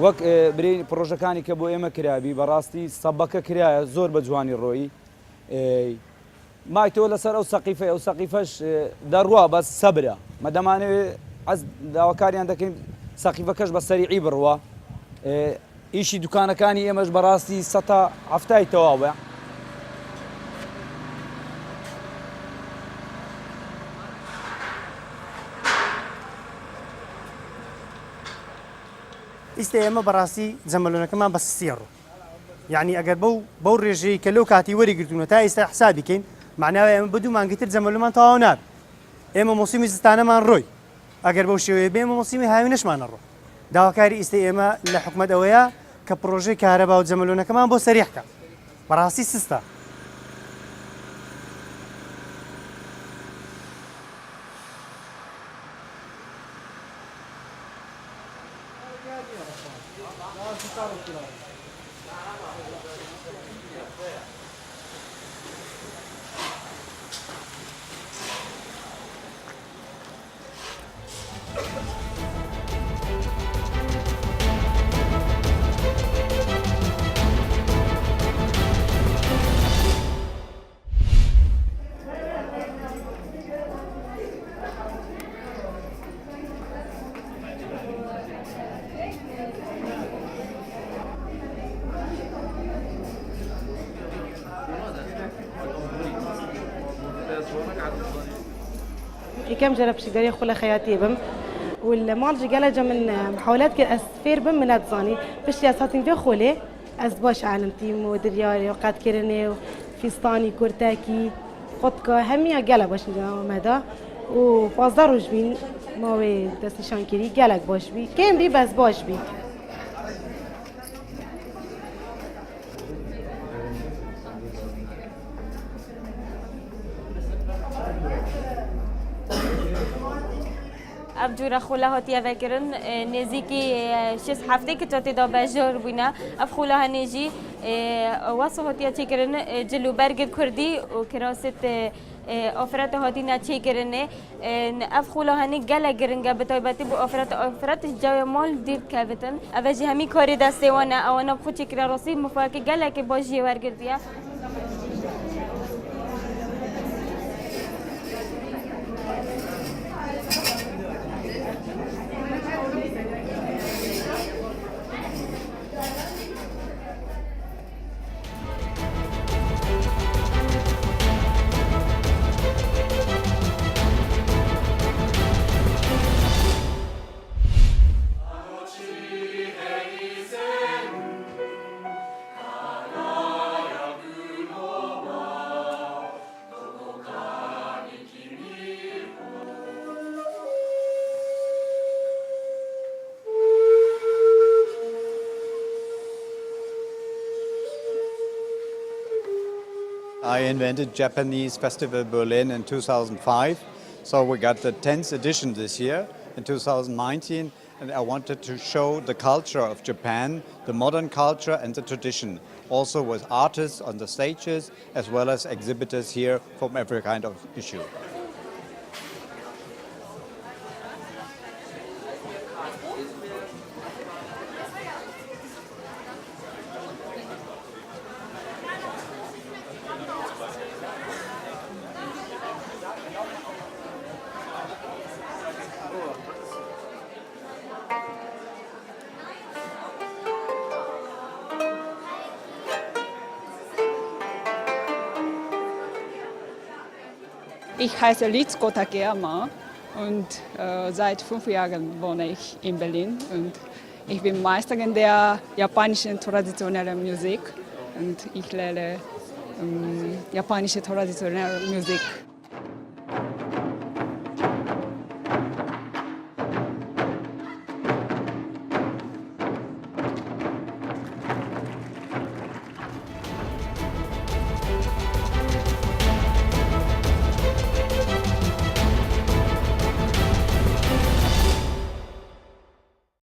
وەک برین پرۆژەکانی کە بۆ ئێمە کرابی بەڕاستی سەبەکە کرایە زۆر بە جوانی ڕۆیی مایتۆ لەسەر ئەو سەقیفە ئەو سەقیفەش دەڕوا بەس سەبرە مەدەمانەوێت ئەس داواکاریان دەکەین سەقیفەکەش بە سەریعی بڕوە ئیشی دوکانەکانی ئێمەش بەڕاستی سەتا هەفتای تەواوە ئیستا ئێمە بەڕاستی جەمەلۆنەکەمان بە سێڕۆ یعنی ئەگەر بەو ڕێژەیە کە لەو کاتی وەریگرتوونە تا ئێستا حسابی بکەین معناوە ئێمە بە دوو مانگتر جەمەلۆمان تەواو نابێت ئێمە مۆسیمی زستانەمان ڕۆی ئەگەر بەو شێوەیە بێ ئێمە مۆسیمی هاوینەشمانە ڕۆ داواکاری ئیستا ئێمە لە حکومەت ئەوەیە کە پرۆژەی کارەبا و جەمەلۆنەکەمان بۆ سەریحکە بەڕاستی سستە كم جرب شجري خلا خياتي بم والمال جالة جا من محاولات كأسفير بم من أتزاني بس سياساتين في خولي أزباش عالمتي ودرياري وقات كيرني فيستاني كورتاكي خدكا همية جالة باش مدا وفازدار وجبين ما هو دست شانكيري جالك باش بي كم بي بس باش بي ابجورا خوله هاتیه وکرن نزیکی 6 که توتی دا بجار بونا اف خوله هنیجی واسه هاتیه چی کرن جلو برگ کردی و کراست آفرت هاتی نچی کرنه اف خوله هنی گله گرنگه بتایبتی بو آفرت جای مال دیر کبتن اوجی همی کاری دسته وانه اوانا بخود چی کرا راسی مفاکی گله که باجی ورگردیه I invented Japanese Festival Berlin in 2005, so we got the 10th edition this year in 2019, and I wanted to show the culture of Japan, the modern culture and the tradition, also with artists on the stages as well as exhibitors here from every kind of issue. Ich heiße Ritsuko Takeyama und seit 5 Jahren wohne ich in Berlin. Und ich bin Meisterin der japanischen traditionellen Musik und ich lehre japanische traditionelle Musik.